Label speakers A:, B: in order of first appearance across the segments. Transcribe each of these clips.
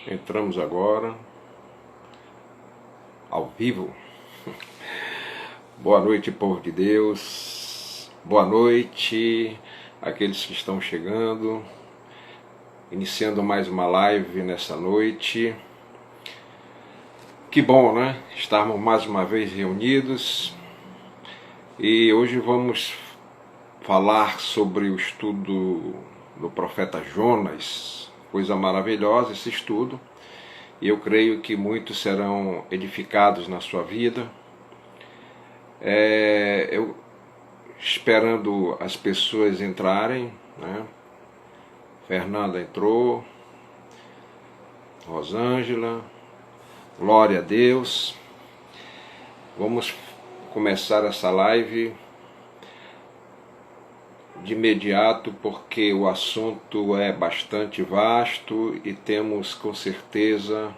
A: Entramos agora, ao vivo. Boa noite, povo de Deus. Boa noite, aqueles que estão chegando. Iniciando mais uma live nessa noite. Que bom, né? Estarmos mais uma vez reunidos. E hoje vamos falar sobre o estudo do profeta Jonas. Coisa maravilhosa esse estudo. E eu creio que muitos serão edificados na sua vida. Eu esperando as pessoas entrarem, né? Fernanda entrou, Rosângela, glória a Deus. Vamos começar essa live de imediato, porque o assunto é bastante vasto e temos com certeza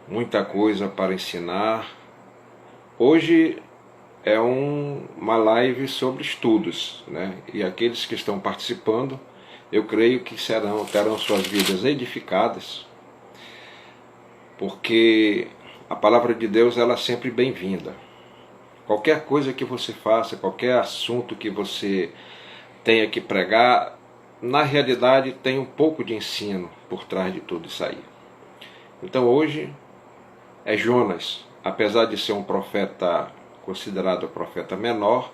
A: muita coisa para ensinar. Hoje é uma live sobre estudos, né? E aqueles que estão participando, eu creio que terão suas vidas edificadas, porque a palavra de Deus ela é sempre bem-vinda. Qualquer coisa que você faça, qualquer assunto que você tenha que pregar, na realidade tem um pouco de ensino por trás de tudo isso aí. Então hoje é Jonas, apesar de ser um profeta considerado profeta menor,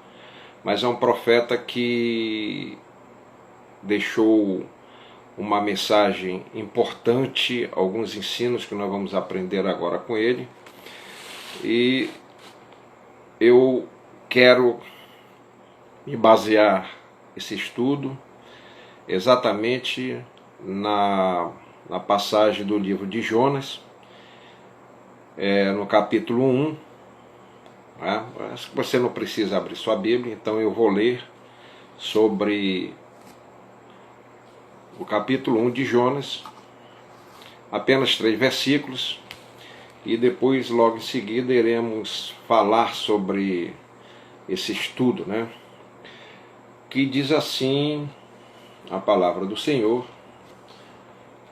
A: mas é um profeta que deixou uma mensagem importante, alguns ensinos que nós vamos aprender agora com ele. E eu quero me basear esse estudo exatamente na passagem do livro de Jonas, no capítulo 1. Acho que você não precisa abrir sua Bíblia, então eu vou ler sobre o capítulo 1 de Jonas, apenas 3 versículos, e depois, logo em seguida, iremos falar sobre esse estudo, né? Que diz assim a palavra do Senhor,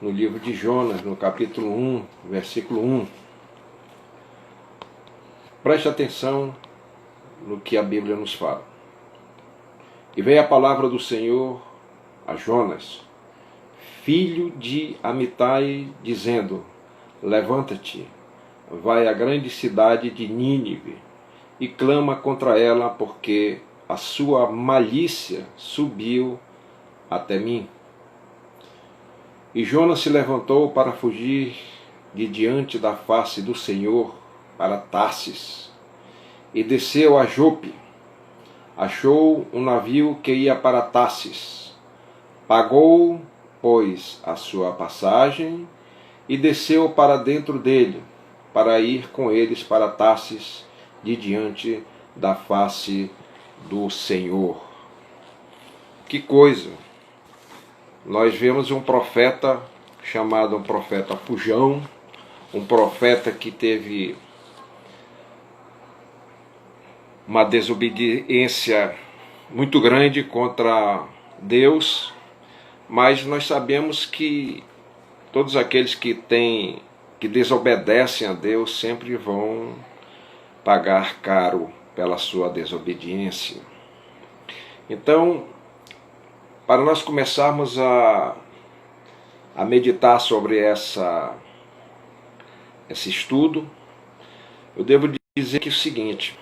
A: no livro de Jonas, no capítulo 1, versículo 1. Preste atenção no que a Bíblia nos fala. E veio a palavra do Senhor a Jonas, filho de Amitai, dizendo: levanta-te, vai à grande cidade de Nínive e clama contra ela, porque a sua malícia subiu até mim. E Jonas se levantou para fugir de diante da face do Senhor para Tarsis, e desceu a Jope. Achou um navio que ia para Tarsis, pagou, pois, a sua passagem, e desceu para dentro dele, para ir com eles para Tarsis, de diante da face do Senhor. Que coisa! Nós vemos um profeta chamado um profeta fujão, um profeta que teve uma desobediência muito grande contra Deus, mas nós sabemos que todos aqueles que desobedecem a Deus sempre vão pagar caro pela sua desobediência. Então, para nós começarmos a meditar sobre esse estudo, eu devo dizer que é o seguinte: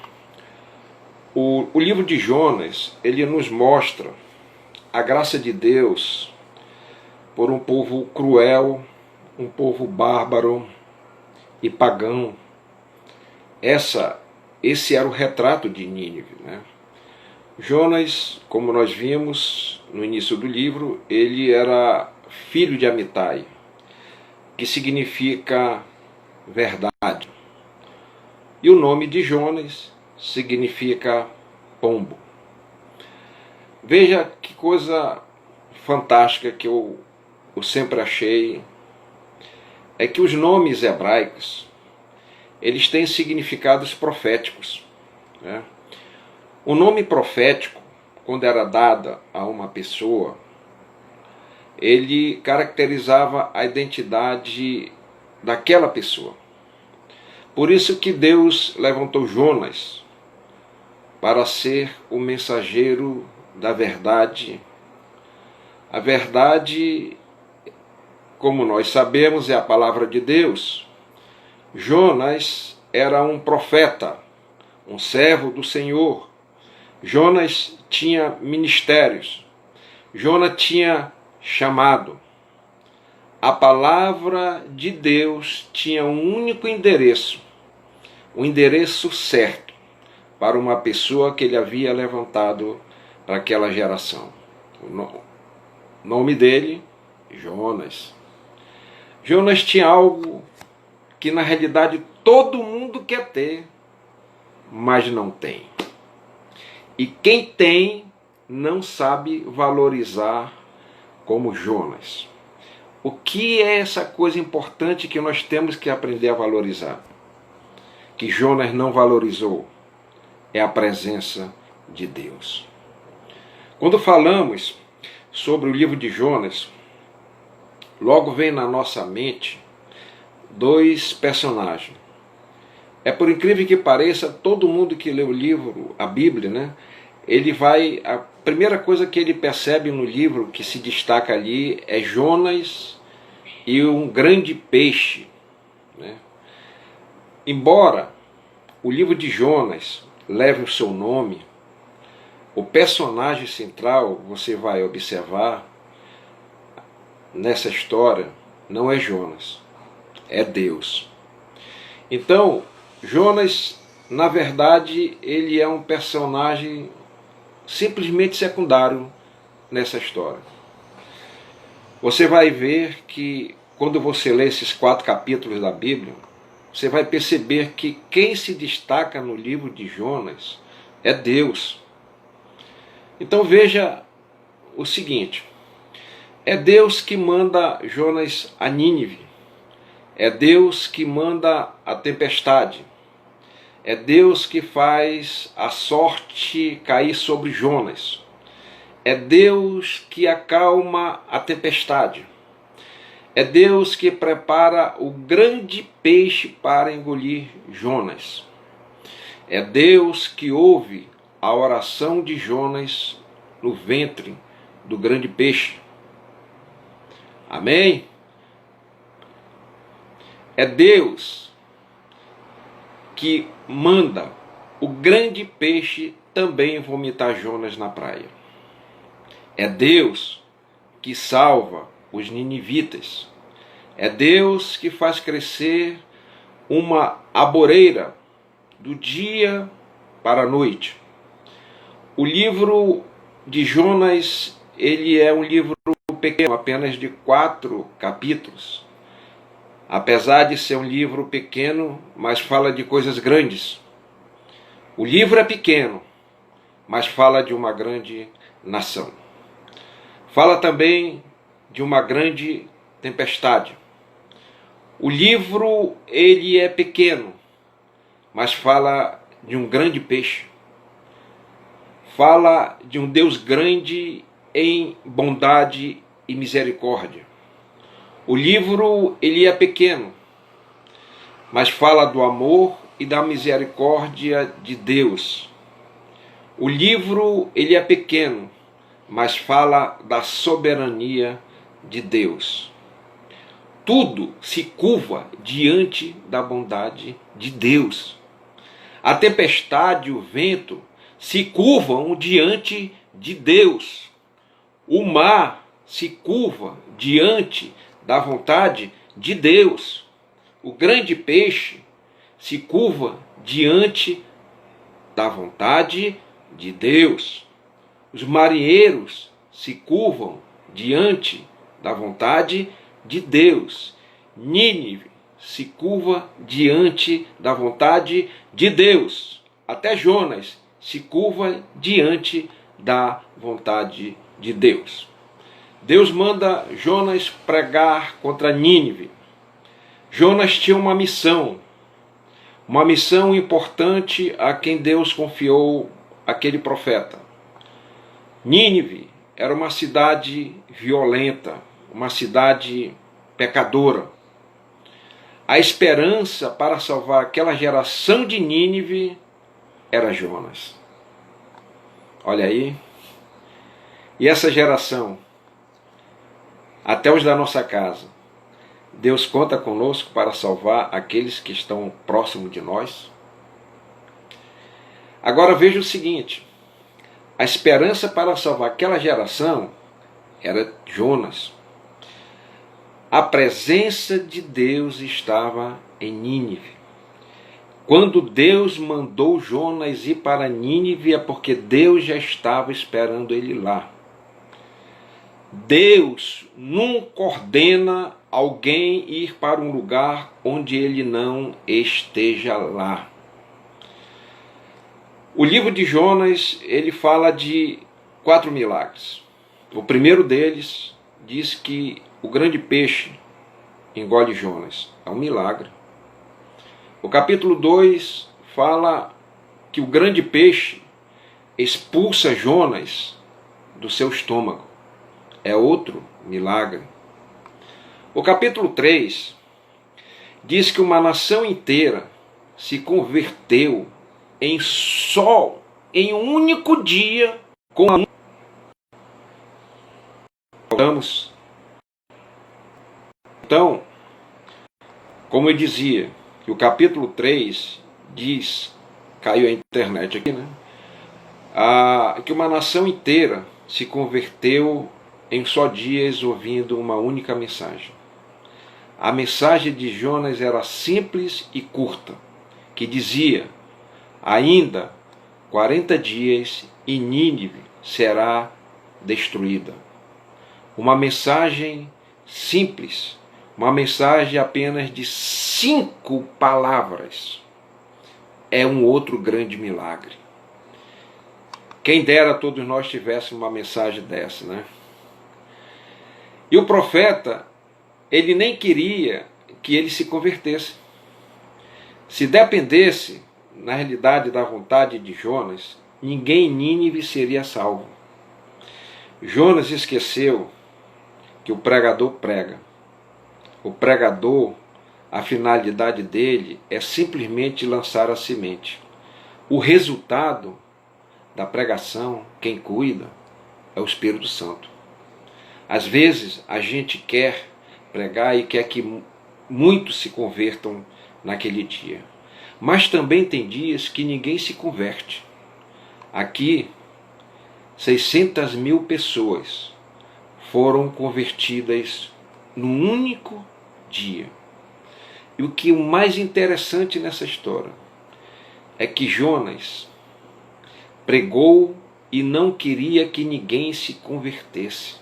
A: o livro de Jonas, ele nos mostra a graça de Deus por um povo cruel, um povo bárbaro e pagão. Esse era o retrato de Nínive, né? Jonas, como nós vimos no início do livro, ele era filho de Amitai, que significa verdade. E o nome de Jonas significa pombo. Veja que coisa fantástica que eu sempre achei, é que os nomes hebraicos, eles têm significados proféticos, né? O nome profético, quando era dado a uma pessoa, ele caracterizava a identidade daquela pessoa. Por isso que Deus levantou Jonas para ser o mensageiro da verdade. A verdade, como nós sabemos, é a palavra de Deus. Jonas era um profeta, um servo do Senhor. Jonas tinha ministérios. Jonas tinha chamado. A palavra de Deus tinha um único endereço, um endereço certo para uma pessoa que ele havia levantado para aquela geração. O nome dele, Jonas. Jonas tinha algo que na realidade todo mundo quer ter, mas não tem. E quem tem não sabe valorizar como Jonas. O que é essa coisa importante que nós temos que aprender a valorizar? Que Jonas não valorizou? É a presença de Deus. Quando falamos sobre o livro de Jonas, logo vem na nossa mente dois personagens. É por incrível que pareça, todo mundo que lê o livro, a Bíblia, né? A primeira coisa que ele percebe no livro que se destaca ali é Jonas e um grande peixe, né? Embora o livro de Jonas leve o seu nome, o personagem central, você vai observar nessa história, não é Jonas, é Deus. Então, Jonas, na verdade, ele é um personagem simplesmente secundário nessa história. Você vai ver que, quando você lê esses 4 capítulos da Bíblia, você vai perceber que quem se destaca no livro de Jonas é Deus. Então veja o seguinte, é Deus que manda Jonas a Nínive, é Deus que manda a tempestade, é Deus que faz a sorte cair sobre Jonas, é Deus que acalma a tempestade, é Deus que prepara o grande peixe para engolir Jonas, é Deus que ouve a oração de Jonas no ventre do grande peixe. Amém? É Deus que manda o grande peixe também vomitar Jonas na praia. É Deus que salva os ninivitas. É Deus que faz crescer uma aboreira do dia para a noite. O livro de Jonas, ele é um livro pequeno, apenas de 4 capítulos. Apesar de ser um livro pequeno, mas fala de coisas grandes. O livro é pequeno, mas fala de uma grande nação. Fala também de uma grande tempestade. O livro, ele é pequeno, mas fala de um grande peixe. Fala de um Deus grande em bondade e misericórdia. O livro, ele é pequeno, mas fala do amor e da misericórdia de Deus. O livro, ele é pequeno, mas fala da soberania de Deus. Tudo se curva diante da bondade de Deus. A tempestade e o vento se curvam diante de Deus. O mar se curva diante da vontade de Deus. O grande peixe se curva diante da vontade de Deus. Os marinheiros se curvam diante da vontade de Deus. Nínive se curva diante da vontade de Deus. Até Jonas se curva diante da vontade de Deus. Deus manda Jonas pregar contra Nínive. Jonas tinha uma missão importante a quem Deus confiou aquele profeta. Nínive era uma cidade violenta, uma cidade pecadora. A esperança para salvar aquela geração de Nínive era Jonas. Olha aí. E essa geração, até os da nossa casa, Deus conta conosco para salvar aqueles que estão próximos de nós? Agora veja o seguinte, a esperança para salvar aquela geração era Jonas. A presença de Deus estava em Nínive. Quando Deus mandou Jonas ir para Nínive é porque Deus já estava esperando ele lá. Deus nunca ordena alguém ir para um lugar onde ele não esteja lá. O livro de Jonas, ele fala de 4 milagres. O primeiro deles diz que o grande peixe engole Jonas. É um milagre. O capítulo 2 fala que o grande peixe expulsa Jonas do seu estômago. É outro milagre. O capítulo 3 diz que uma nação inteira se converteu em um único dia, com a... Então, como eu dizia, que o capítulo 3 diz, caiu a internet aqui, né? Que uma nação inteira se converteu em só dias ouvindo uma única mensagem. A mensagem de Jonas era simples e curta, que dizia: ainda 40 dias e Nínive será destruída. Uma mensagem simples, uma mensagem apenas de 5 palavras. É um outro grande milagre. Quem dera todos nós tivéssemos uma mensagem dessa, né? E o profeta, ele nem queria que ele se convertesse. Se dependesse, na realidade, da vontade de Jonas, ninguém em Nínive seria salvo. Jonas esqueceu que o pregador prega. O pregador, a finalidade dele é simplesmente lançar a semente. O resultado da pregação, quem cuida, é o Espírito Santo. Às vezes a gente quer pregar e quer que muitos se convertam naquele dia. Mas também tem dias que ninguém se converte. Aqui, 600 mil pessoas foram convertidas num único dia. E o que é o mais interessante nessa história é que Jonas pregou e não queria que ninguém se convertesse.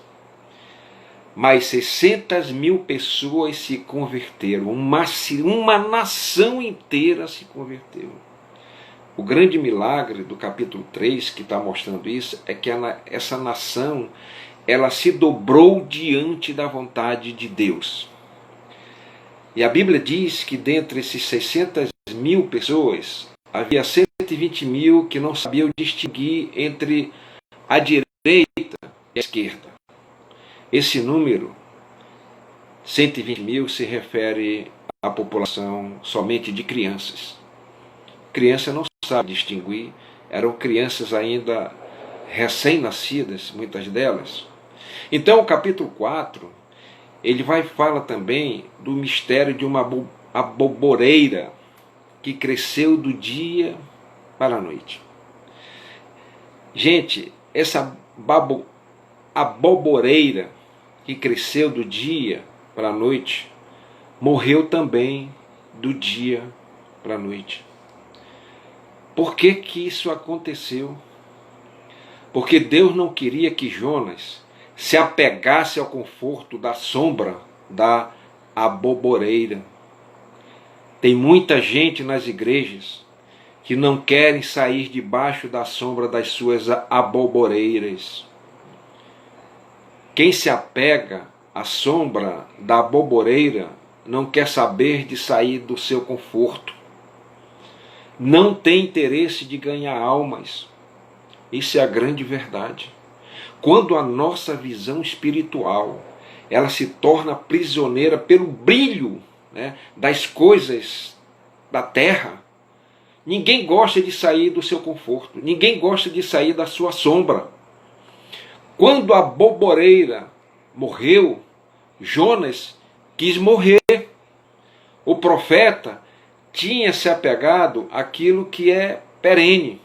A: Mas 600 mil pessoas se converteram, uma nação inteira se converteu. O grande milagre do capítulo 3, que está mostrando isso, é que essa nação, ela se dobrou diante da vontade de Deus. E a Bíblia diz que dentre esses 600 mil pessoas, havia 120 mil que não sabiam distinguir entre a direita e a esquerda. Esse número, 120 mil, se refere à população somente de crianças. Criança não sabe distinguir, eram crianças ainda recém-nascidas, muitas delas. Então o capítulo 4, ele fala também do mistério de uma aboboreira que cresceu do dia para a noite. Gente, essa aboboreira que cresceu do dia para a noite, morreu também do dia para a noite. Por que que isso aconteceu? Porque Deus não queria que Jonas se apegasse ao conforto da sombra da aboboreira. Tem muita gente nas igrejas que não querem sair debaixo da sombra das suas aboboreiras. Quem se apega à sombra da aboboreira não quer saber de sair do seu conforto. Não tem interesse de ganhar almas. Isso é a grande verdade. quando a nossa visão espiritual ela se torna prisioneira pelo brilho, né, das coisas da terra. Ninguém gosta de sair do seu conforto, ninguém gosta de sair da sua sombra. Quando a boboreira morreu, Jonas quis morrer. O profeta tinha se apegado àquilo que é perene.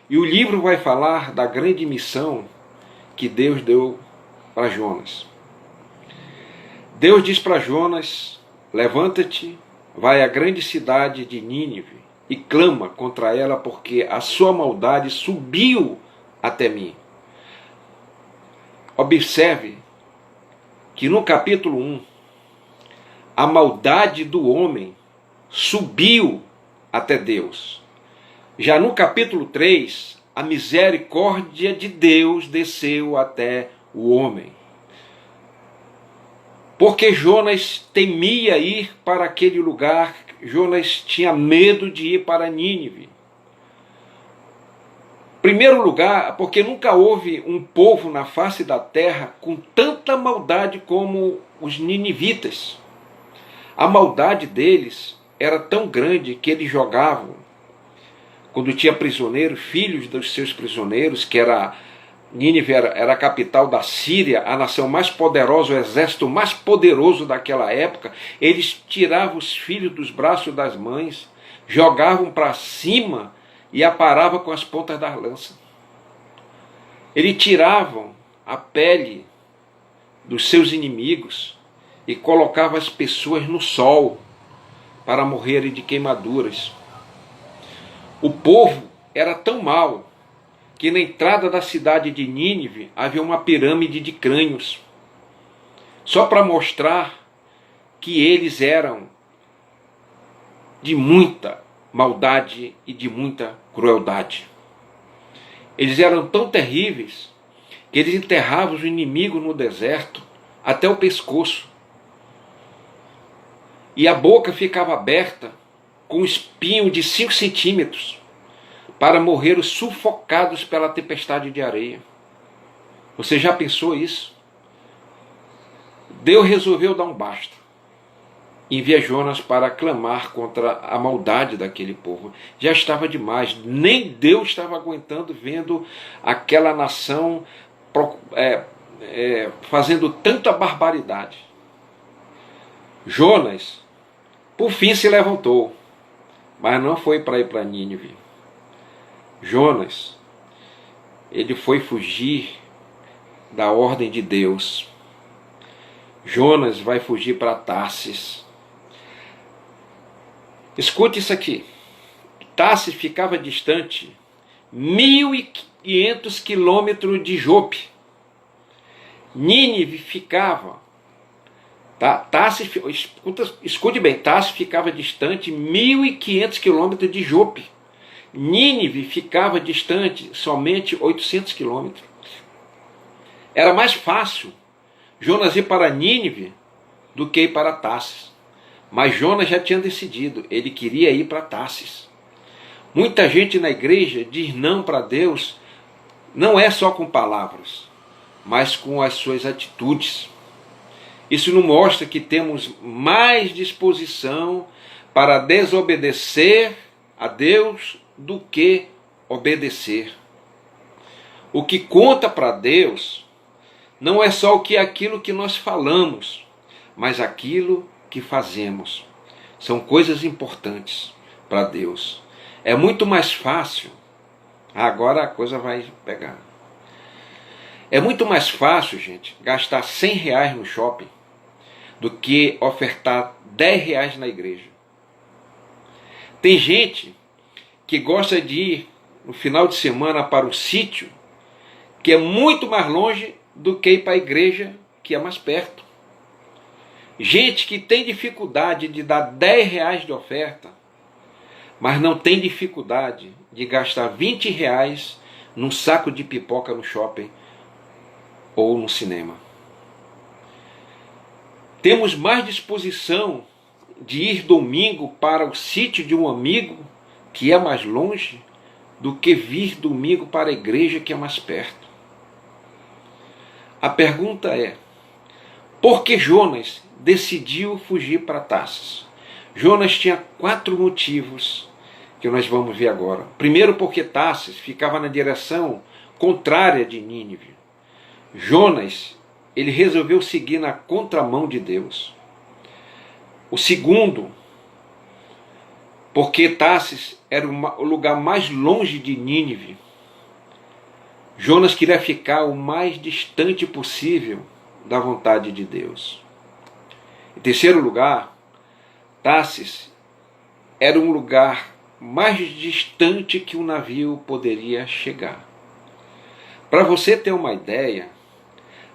A: E o livro vai falar da grande missão que Deus deu para Jonas. Deus diz para Jonas: levanta-te, vai à grande cidade de Nínive e clama contra ela, porque a sua maldade subiu até mim. Observe que no capítulo 1, a maldade do homem subiu até Deus. Já no capítulo 3, a misericórdia de Deus desceu até o homem. Porque Jonas temia ir para aquele lugar, Jonas tinha medo de ir para Nínive. Primeiro lugar, porque nunca houve um povo na face da terra com tanta maldade como os ninivitas. A maldade deles era tão grande que eles jogavam, quando tinha prisioneiros, filhos dos seus prisioneiros, que Nínive era a capital da Síria, a nação mais poderosa, o exército mais poderoso daquela época. Eles tiravam os filhos dos braços das mães, jogavam para cima e aparavam com as pontas das lanças. Eles tiravam a pele dos seus inimigos e colocavam as pessoas no sol para morrerem de queimaduras. O povo era tão mau que na entrada da cidade de Nínive havia uma pirâmide de crânios, só para mostrar que eles eram de muita maldade e de muita crueldade. Eles eram tão terríveis que eles enterravam os inimigos no deserto até o pescoço, e a boca ficava aberta com um espinho de 5 centímetros, para morrer sufocados pela tempestade de areia. Você já pensou isso? Deus resolveu dar um basta. Envia Jonas para clamar contra a maldade daquele povo. Já estava demais. Nem Deus estava aguentando vendo aquela nação fazendo tanta barbaridade. Jonas, por fim, se levantou, mas não foi para ir para Nínive. Jonas, ele foi fugir da ordem de Deus. Jonas vai fugir para Tarsis. Escute isso aqui. Tarsis ficava distante 1.500 quilômetros de Jope. Nínive ficava, escute bem, Tarsis ficava distante 1.500 quilômetros de Jope. Nínive ficava distante somente 800 quilômetros. Era mais fácil Jonas ir para Nínive do que ir para Tarsis. Mas Jonas já tinha decidido, ele queria ir para Tarsis. Muita gente na igreja diz não para Deus, não é só com palavras, mas com as suas atitudes. Isso nos mostra que temos mais disposição para desobedecer a Deus do que obedecer. O que conta para Deus não é só aquilo que nós falamos, mas aquilo que fazemos. São coisas importantes para Deus. É muito mais fácil, agora a coisa vai pegar. É muito mais fácil, gente, gastar R$100 no shopping do que ofertar R$10 na igreja. Tem gente que gosta de ir no final de semana para um sítio que é muito mais longe do que ir para a igreja que é mais perto. Gente que tem dificuldade de dar R$10 de oferta, mas não tem dificuldade de gastar R$20 num saco de pipoca no shopping ou no cinema. Temos mais disposição de ir domingo para o sítio de um amigo que é mais longe, do que vir domingo para a igreja que é mais perto. A pergunta é: por que Jonas decidiu fugir para Tarsis? Jonas tinha 4 motivos que nós vamos ver agora. Primeiro, porque Tarsis ficava na direção contrária de Nínive. Jonas, ele resolveu seguir na contramão de Deus. O segundo, porque Tarsis era o lugar mais longe de Nínive. Jonas queria ficar o mais distante possível da vontade de Deus. Em terceiro lugar, Tarsis era um lugar mais distante que um navio poderia chegar. Para você ter uma ideia,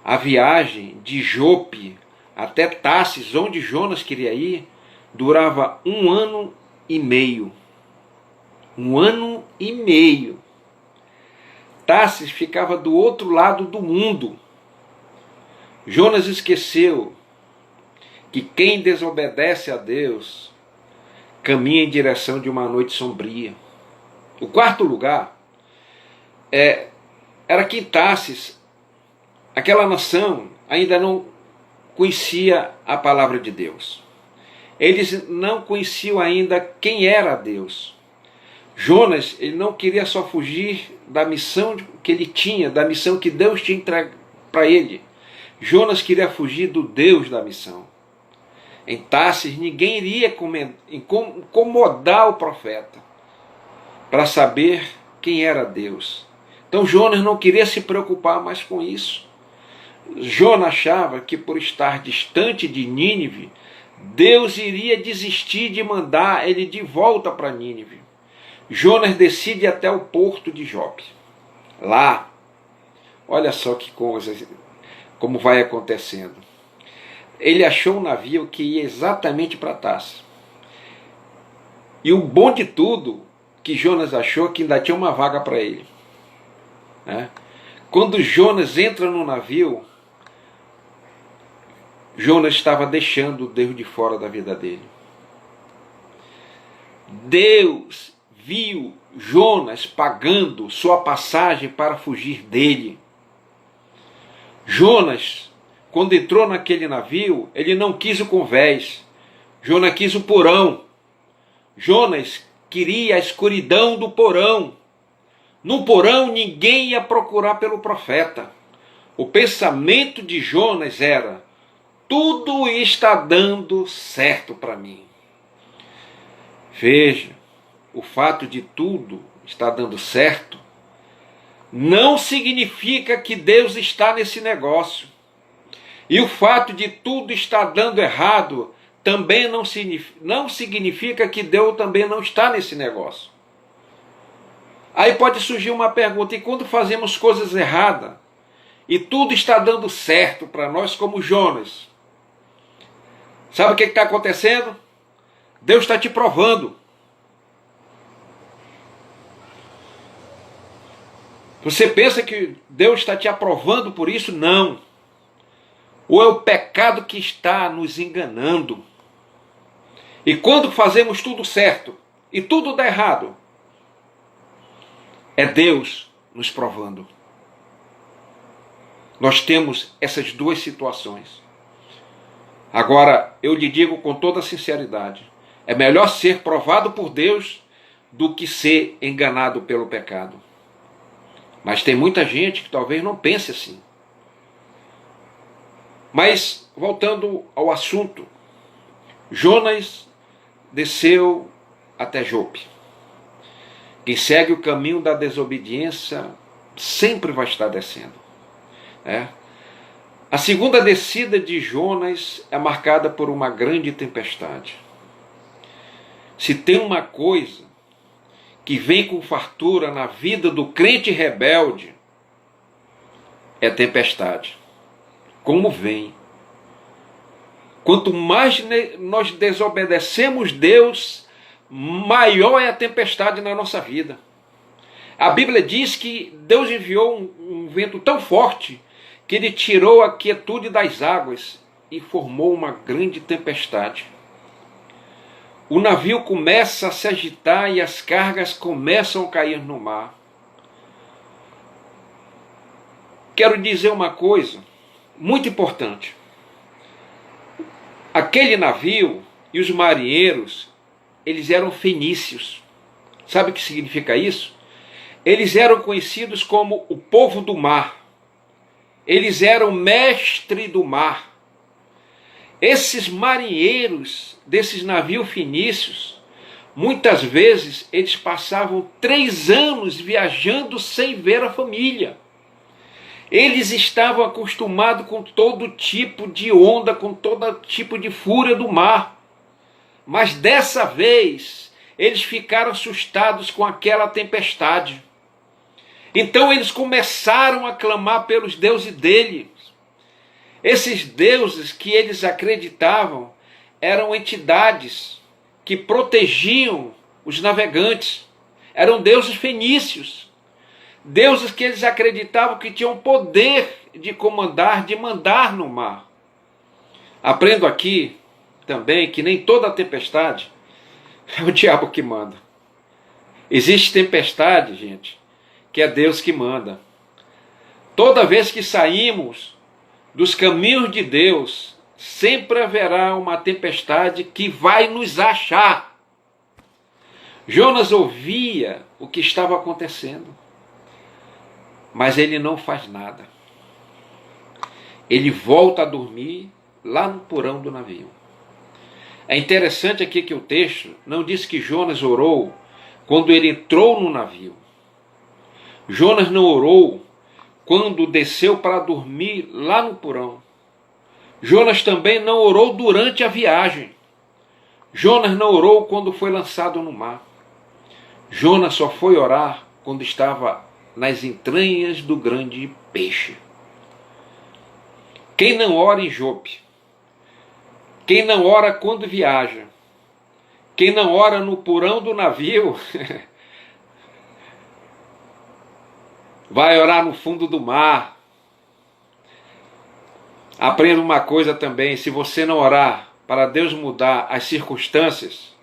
A: a viagem de Jope até Tarsis, onde Jonas queria ir, durava 1 ano e meio. 1 ano e meio. Tarsis ficava do outro lado do mundo. Jonas esqueceu que quem desobedece a Deus caminha em direção de uma noite sombria. O quarto lugar era que em Tarsis, aquela nação ainda não conhecia a palavra de Deus. Eles não conheciam ainda quem era Deus. Jonas, ele não queria só fugir da missão que ele tinha, da missão que Deus tinha entregue para ele. Jonas queria fugir do Deus da missão. Em Tarsis, ninguém iria incomodar o profeta para saber quem era Deus. Então Jonas não queria se preocupar mais com isso. Jonas achava que por estar distante de Nínive, Deus iria desistir de mandar ele de volta para Nínive. Jonas decide ir até o porto de Jope. Lá, olha só que coisa, como vai acontecendo. Ele achou um navio que ia exatamente para Tarsis. E o bom de tudo, que Jonas achou que ainda tinha uma vaga para ele. Quando Jonas entra no navio, Jonas estava deixando Deus de fora da vida dele. Deus viu Jonas pagando sua passagem para fugir dele. Jonas, quando entrou naquele navio, ele não quis o convés. Jonas quis o porão. Jonas queria a escuridão do porão. No porão ninguém ia procurar pelo profeta. O pensamento de Jonas era: tudo está dando certo para mim. Veja, o fato de tudo estar dando certo não significa que Deus está nesse negócio. E o fato de tudo estar dando errado também não significa que Deus também não está nesse negócio. Aí pode surgir uma pergunta: e quando fazemos coisas erradas e tudo está dando certo para nós, como Jonas, sabe o que está acontecendo? Deus está te provando. Você pensa que Deus está te aprovando por isso? Não. Ou é o pecado que está nos enganando. E quando fazemos tudo certo e tudo dá errado, é Deus nos provando. Nós temos essas duas situações. Agora, eu lhe digo com toda sinceridade, é melhor ser provado por Deus do que ser enganado pelo pecado. Mas tem muita gente que talvez não pense assim. Mas, voltando ao assunto, Jonas desceu até Jope. Quem segue o caminho da desobediência sempre vai estar descendo. A segunda descida de Jonas é marcada por uma grande tempestade. Se tem uma coisa que vem com fartura na vida do crente rebelde, é tempestade. Como vem? Quanto mais nós desobedecemos Deus, maior é a tempestade na nossa vida. A Bíblia diz que Deus enviou um vento tão forte que ele tirou a quietude das águas e formou uma grande tempestade. O navio começa a se agitar e as cargas começam a cair no mar. Quero dizer uma coisa: muito importante. Aquele navio e os marinheiros, eles eram fenícios. Sabe o que significa isso? Eles eram conhecidos como o povo do mar. Eles eram mestre do mar. Esses marinheiros desses navios fenícios, muitas vezes eles passavam 3 anos viajando sem ver a família. Eles estavam acostumados com todo tipo de onda, com todo tipo de fúria do mar. Mas dessa vez, eles ficaram assustados com aquela tempestade. Então eles começaram a clamar pelos deuses deles. Esses deuses que eles acreditavam eram entidades que protegiam os navegantes. Eram deuses fenícios. Deuses que eles acreditavam que tinham poder de comandar, de mandar no mar. Aprendo aqui também que nem toda tempestade é o diabo que manda. Existe tempestade, gente, que é Deus que manda. Toda vez que saímos dos caminhos de Deus, sempre haverá uma tempestade que vai nos achar. Jonas ouvia o que estava acontecendo, mas ele não faz nada. Ele volta a dormir lá no porão do navio. É interessante aqui que o texto não diz que Jonas orou quando ele entrou no navio. Jonas não orou quando desceu para dormir lá no porão. Jonas também não orou durante a viagem. Jonas não orou quando foi lançado no mar. Jonas só foi orar quando estava nas entranhas do grande peixe. Quem não ora em Jope, quem não ora quando viaja, quem não ora no porão do navio, vai orar no fundo do mar. Aprenda uma coisa também: se você não orar para Deus mudar as circunstâncias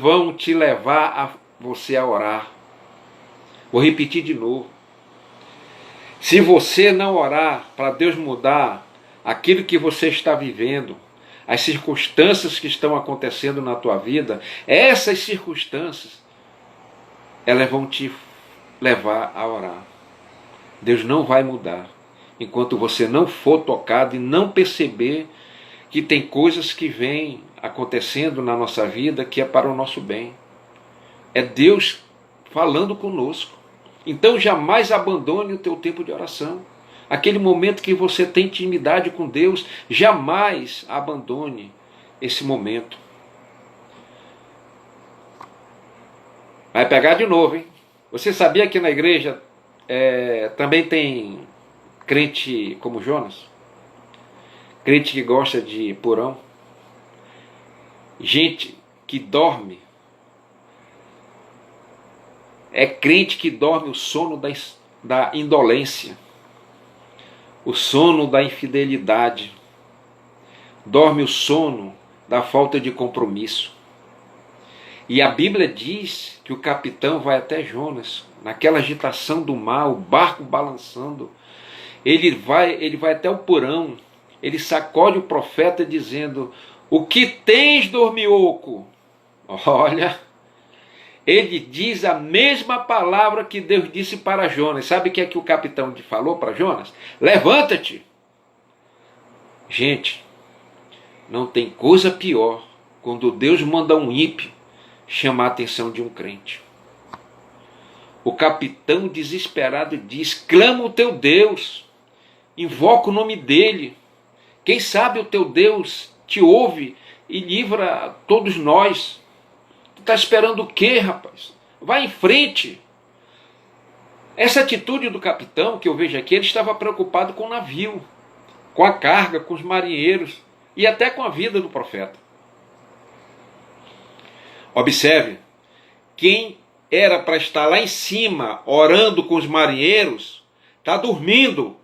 A: vão te levar a você a orar. Vou repetir de novo. Se você não orar para Deus mudar aquilo que você está vivendo, as circunstâncias que estão acontecendo na tua vida, essas circunstâncias, elas vão te levar a orar. Deus não vai mudar enquanto você não for tocado e não perceber que tem coisas que vêm acontecendo na nossa vida que é para o nosso bem. É Deus falando conosco. Então jamais abandone o teu tempo de oração. Aquele momento que você tem intimidade com Deus, jamais abandone esse momento. Vai pegar de novo, hein? Você sabia que na igreja também tem crente como Jonas? Crente que gosta de porão? Gente que dorme. É crente que dorme o sono da indolência, o sono da infidelidade, dorme o sono da falta de compromisso. E a Bíblia diz que o capitão vai até Jonas, naquela agitação do mar, o barco balançando. Ele vai até o porão, ele sacode o profeta dizendo: o que tens, dormioco? Olha, ele diz a mesma palavra que Deus disse para Jonas. Sabe o que é que o capitão falou para Jonas? Levanta-te. Gente, não tem coisa pior quando Deus manda um ímpio chamar a atenção de um crente. O capitão desesperado diz: clama o teu Deus, invoca o nome dele. Quem sabe o teu Deus te ouve e livra todos nós. Tu está esperando o quê, rapaz? Vai em frente. Essa atitude do capitão que eu vejo aqui, ele estava preocupado com o navio, com a carga, com os marinheiros e até com a vida do profeta. Observe, quem era para estar lá em cima orando com os marinheiros está dormindo.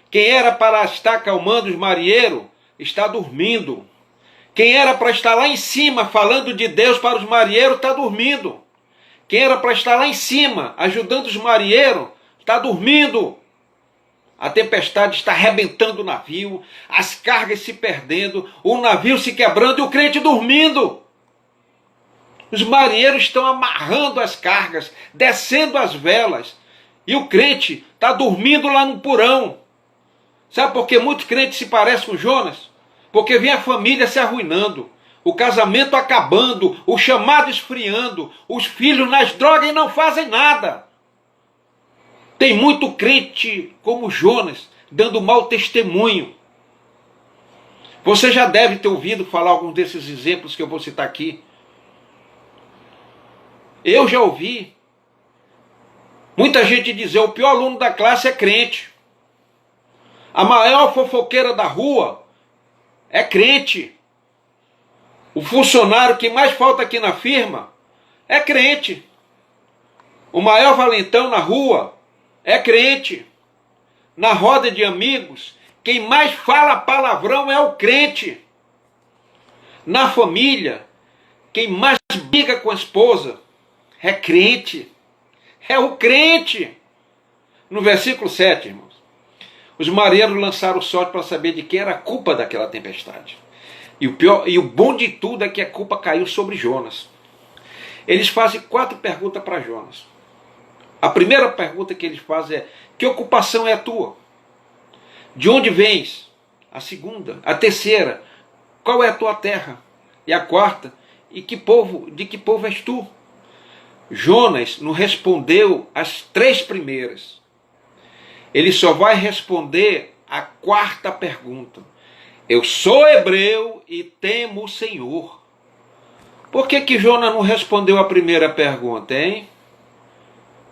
A: Quem era para estar acalmando os marinheiros está dormindo. Quem era para estar lá em cima falando de Deus para os marinheiros está dormindo. Quem era para estar lá em cima ajudando os marinheiros está dormindo. A tempestade está arrebentando o navio, as cargas se perdendo, o navio se quebrando e o crente dormindo. Os marinheiros estão amarrando as cargas, descendo as velas, e o crente está dormindo lá no porão. Sabe por que muitos crentes se parecem com Jonas? Porque vem a família se arruinando, o casamento acabando, o chamado esfriando, os filhos nas drogas e não fazem nada. Tem muito crente como Jonas, dando mau testemunho. Você já deve ter ouvido falar alguns desses exemplos que eu vou citar aqui. Eu já ouvi muita gente dizer: o pior aluno da classe é crente. A maior fofoqueira da rua é crente. O funcionário que mais falta aqui na firma é crente. O maior valentão na rua é crente. Na roda de amigos, quem mais fala palavrão é o crente. Na família, quem mais briga com a esposa é crente. É o crente. No versículo 7, irmãos, os marinheiros lançaram o sorte para saber de quem era a culpa daquela tempestade. E o bom de tudo é que a culpa caiu sobre Jonas. Eles fazem 4 perguntas para Jonas. A primeira pergunta que eles fazem é: que ocupação é a tua? De onde vens? A segunda. A terceira: qual é a tua terra? E a quarta: de que povo és tu? Jonas não respondeu as 3 primeiras. Ele só vai responder a 4ª pergunta. Eu sou hebreu e temo o Senhor. Por que Jonas não respondeu a primeira pergunta, hein?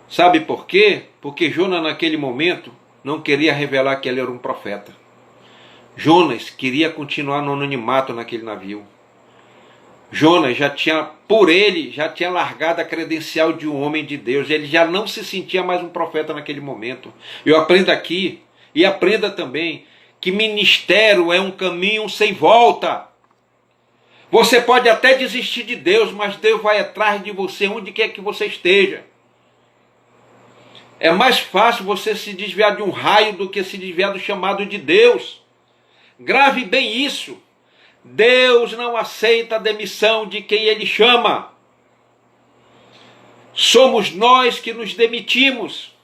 A: Sabe por quê? Porque Jonas naquele momento não queria revelar que ele era um profeta. Jonas queria continuar no anonimato naquele navio. Jonas já tinha largado a credencial de um homem de Deus. Ele já não se sentia mais um profeta naquele momento. Eu aprendo aqui, e aprenda também, que ministério é um caminho sem volta. Você pode até desistir de Deus, mas Deus vai atrás de você onde quer que você esteja. É mais fácil você se desviar de um raio do que se desviar do chamado de Deus. Grave bem isso. Deus não aceita a demissão de quem Ele chama. Somos nós que nos demitimos.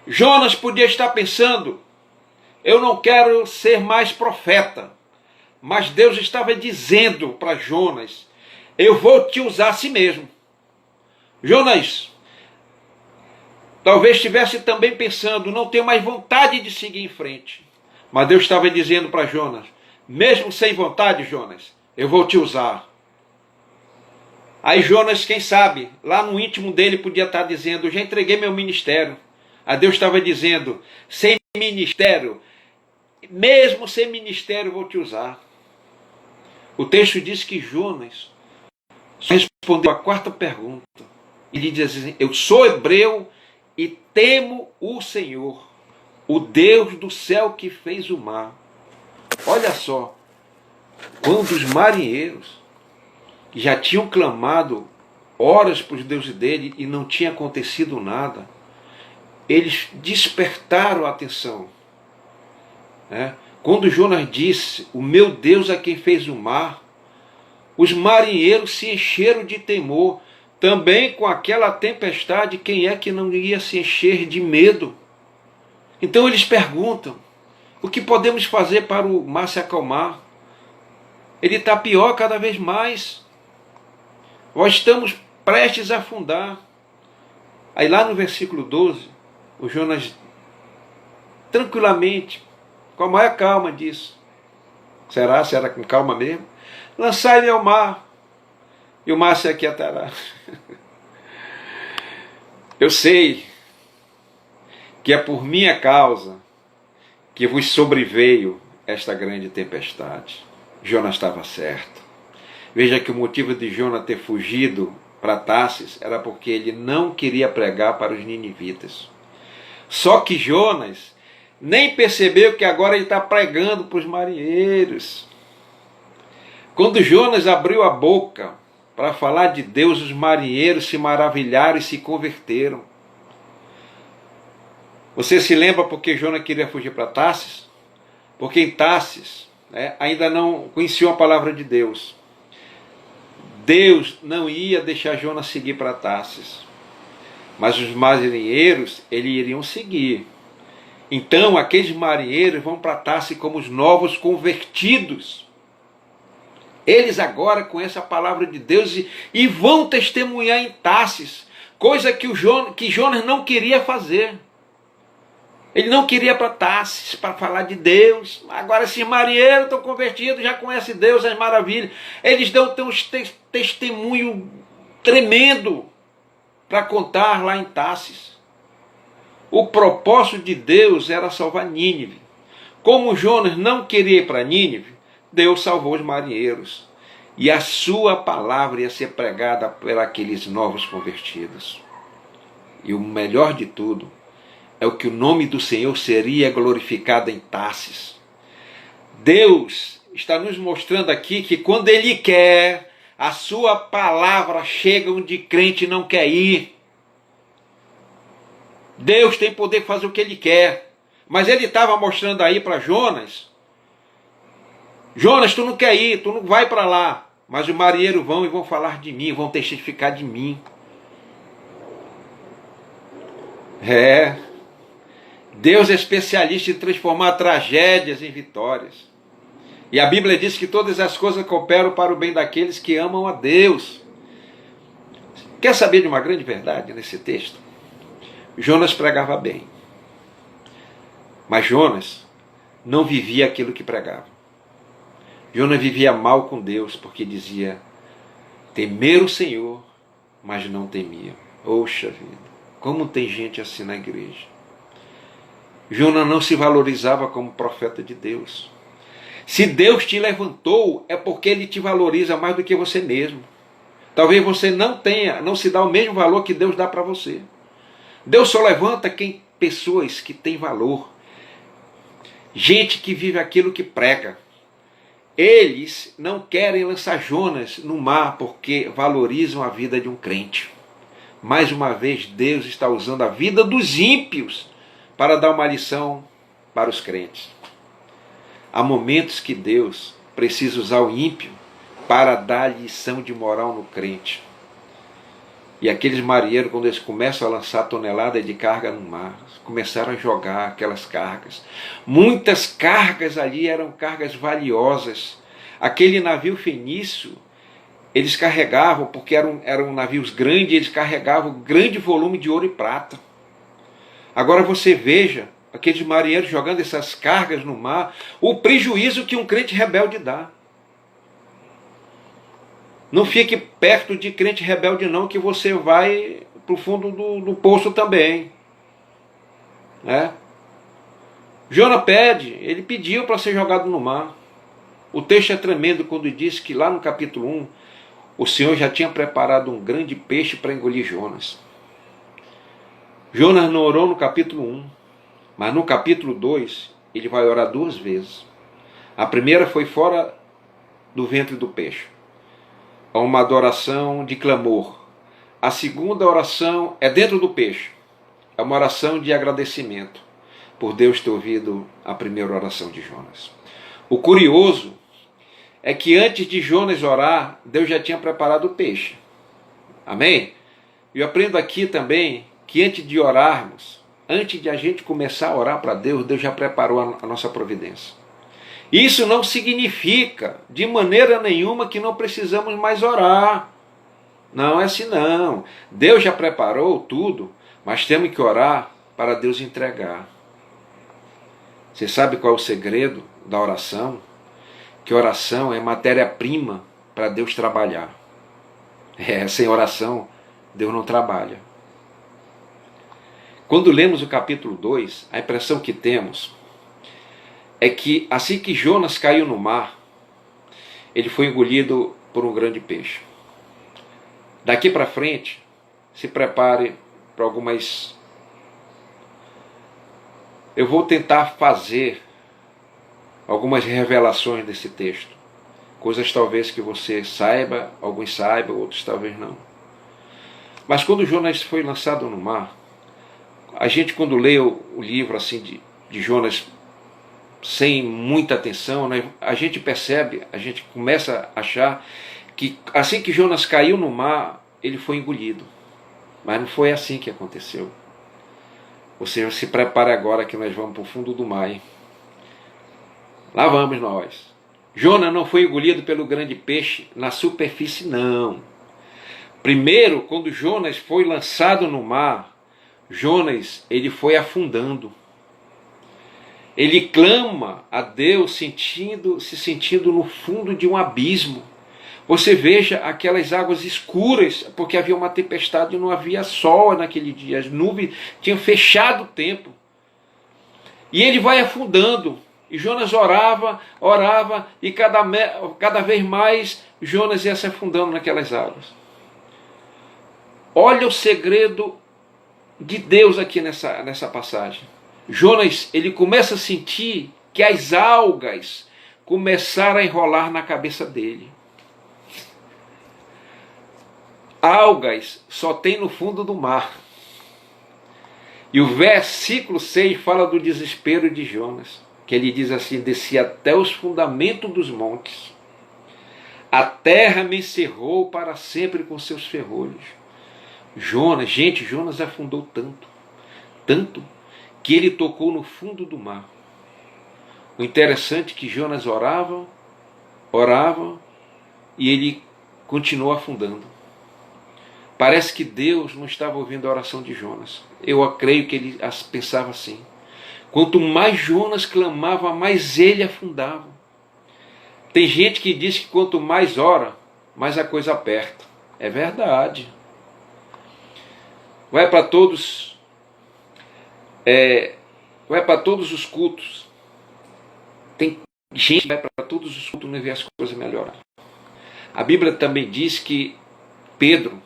A: Jonas podia estar pensando: eu não quero ser mais profeta. Mas Deus estava dizendo para Jonas: eu vou te usar a si mesmo. Jonas talvez estivesse também pensando: não tenho mais vontade de seguir em frente. Mas Deus estava dizendo para Jonas: mesmo sem vontade, Jonas, eu vou te usar. Aí Jonas, quem sabe, lá no íntimo dele podia estar dizendo: eu já entreguei meu ministério. Aí Deus estava dizendo: sem ministério, mesmo sem ministério, eu vou te usar. O texto diz que Jonas respondeu a 4ª pergunta. Ele diz assim: eu sou hebreu e temo o Senhor, o Deus do céu que fez o mar. Olha só, quando os marinheiros já tinham clamado horas para os deuses dele e não tinha acontecido nada, eles despertaram a atenção. Quando Jonas disse: o meu Deus é quem fez o mar, os marinheiros se encheram de temor. Também com aquela tempestade, quem é que não ia se encher de medo? Então eles perguntam: o que podemos fazer para o mar se acalmar? Ele está pior cada vez mais. Nós estamos prestes a afundar. Aí lá no versículo 12, o Jonas tranquilamente, com a maior calma, diz: será com calma mesmo? Lançai-me ao mar, e o mar se aquietará. Eu sei que é por minha causa que vos sobreveio esta grande tempestade. Jonas estava certo. Veja que o motivo de Jonas ter fugido para Tarsis era porque ele não queria pregar para os ninivitas. Só que Jonas nem percebeu que agora ele está pregando para os marinheiros. Quando Jonas abriu a boca para falar de Deus, os marinheiros se maravilharam e se converteram. Você se lembra porque Jonas queria fugir para Tarsis? Porque em Tarsis, ainda não conheciam a palavra de Deus. Deus não ia deixar Jonas seguir para Tarsis, mas os marinheiros iriam seguir. Então aqueles marinheiros vão para Tarsis como os novos convertidos. Eles agora conhecem a palavra de Deus e vão testemunhar em Tarsis, coisa que Jonas não queria fazer. Ele não queria para Tarsis para falar de Deus. Agora esses marinheiros estão convertidos, já conhecem Deus, as maravilhas. Eles dão um testemunho tremendo para contar lá em Tarsis. O propósito de Deus era salvar Nínive. Como Jonas não queria ir para Nínive, Deus salvou os marinheiros. E a sua palavra ia ser pregada por aqueles novos convertidos. E o melhor de tudo é o que o nome do Senhor seria glorificado em Tarsis. Deus está nos mostrando aqui que quando Ele quer, a sua palavra chega onde crente não quer ir. Deus tem poder de fazer o que Ele quer. Mas Ele estava mostrando aí para Jonas: Jonas, tu não quer ir, tu não vai para lá. Mas os marinheiros vão e vão falar de mim, vão testificar de mim. Deus é especialista em transformar tragédias em vitórias. E a Bíblia diz que todas as coisas cooperam para o bem daqueles que amam a Deus. Quer saber de uma grande verdade nesse texto? Jonas pregava bem. Mas Jonas não vivia aquilo que pregava. Jonas vivia mal com Deus, porque dizia temer o Senhor, mas não temia. Poxa vida, como tem gente assim na igreja. Jonas não se valorizava como profeta de Deus. Se Deus te levantou, é porque Ele te valoriza mais do que você mesmo. Talvez você não se dá o mesmo valor que Deus dá para você. Deus só levanta pessoas que têm valor. Gente que vive aquilo que prega. Eles não querem lançar Jonas no mar porque valorizam a vida de um crente. Mais uma vez, Deus está usando a vida dos ímpios para dar uma lição para os crentes. Há momentos que Deus precisa usar o ímpio para dar lição de moral no crente. E aqueles marinheiros, quando eles começam a lançar toneladas de carga no mar, começaram a jogar aquelas cargas. Muitas cargas ali eram cargas valiosas. Aquele navio fenício, eles carregavam, porque eram navios grandes, eles carregavam grande volume de ouro e prata. Agora você veja, aqueles marinheiros jogando essas cargas no mar, o prejuízo que um crente rebelde dá. Não fique perto de crente rebelde não, que você vai para o fundo do poço também. Jonas ele pediu para ser jogado no mar. O texto é tremendo quando diz que lá no capítulo 1, o Senhor já tinha preparado um grande peixe para engolir Jonas. Jonas não orou no capítulo 1, mas no capítulo 2, ele vai orar 2 vezes. A primeira foi fora do ventre do peixe. É uma adoração de clamor. A segunda oração é dentro do peixe. É uma oração de agradecimento por Deus ter ouvido a primeira oração de Jonas. O curioso é que antes de Jonas orar, Deus já tinha preparado o peixe. Amém? Eu aprendo aqui também que antes de orarmos, antes de a gente começar a orar para Deus, Deus já preparou a nossa providência. Isso não significa de maneira nenhuma que não precisamos mais orar. Não é assim não. Deus já preparou tudo, mas temos que orar para Deus entregar. Você sabe qual é o segredo da oração? Que oração é matéria-prima para Deus trabalhar. Sem oração, Deus não trabalha. Quando lemos o capítulo 2, a impressão que temos é que assim que Jonas caiu no mar, ele foi engolido por um grande peixe. Daqui para frente, se prepare para algumas... Eu vou tentar fazer algumas revelações desse texto. Coisas talvez que você saiba, alguns saibam, outros talvez não. Mas quando Jonas foi lançado no mar, A gente, quando lê o livro assim de Jonas sem muita atenção, né, a gente percebe, a gente começa a achar que assim que Jonas caiu no mar, ele foi engolido. Mas não foi assim que aconteceu. Ou seja, se prepare agora que nós vamos para o fundo do mar. Hein? Lá vamos nós. Jonas não foi engolido pelo grande peixe na superfície, não. Primeiro, quando Jonas foi lançado no mar, Jonas ele foi afundando. Ele clama a Deus se sentindo no fundo de um abismo. Você veja aquelas águas escuras, porque havia uma tempestade e não havia sol naquele dia. As nuvens tinham fechado o tempo. E ele vai afundando. E Jonas orava, e cada vez mais Jonas ia se afundando naquelas águas. Olha o segredo de Deus aqui nessa passagem. Jonas, ele começa a sentir que as algas começaram a enrolar na cabeça dele. Algas só tem no fundo do mar. E o versículo 6 fala do desespero de Jonas, que ele diz assim: desci até os fundamentos dos montes, a terra me encerrou para sempre com seus ferrolhos. Jonas afundou tanto, que ele tocou no fundo do mar. O interessante é que Jonas orava, e ele continuou afundando. Parece que Deus não estava ouvindo a oração de Jonas. Eu creio que ele pensava assim. Quanto mais Jonas clamava, mais ele afundava. Tem gente que diz que quanto mais ora, mais a coisa aperta. É verdade. Vai para todos os cultos. Tem gente que vai para todos os cultos e vê as coisas melhorar. A Bíblia também diz que Pedro,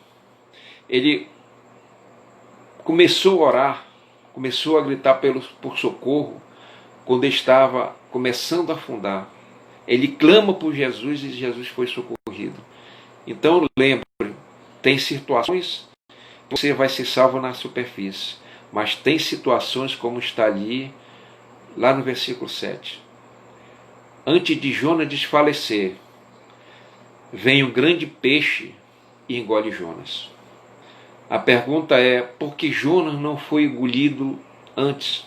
A: ele começou a orar, começou a gritar por socorro, quando estava começando a afundar. Ele clama por Jesus e Jesus foi socorrido. Então lembre, tem situações que você vai ser salvo na superfície, mas tem situações como está lá no versículo 7. Antes de Jonas desfalecer, vem um grande peixe e engole Jonas. A pergunta é, por que Jonas não foi engolido antes?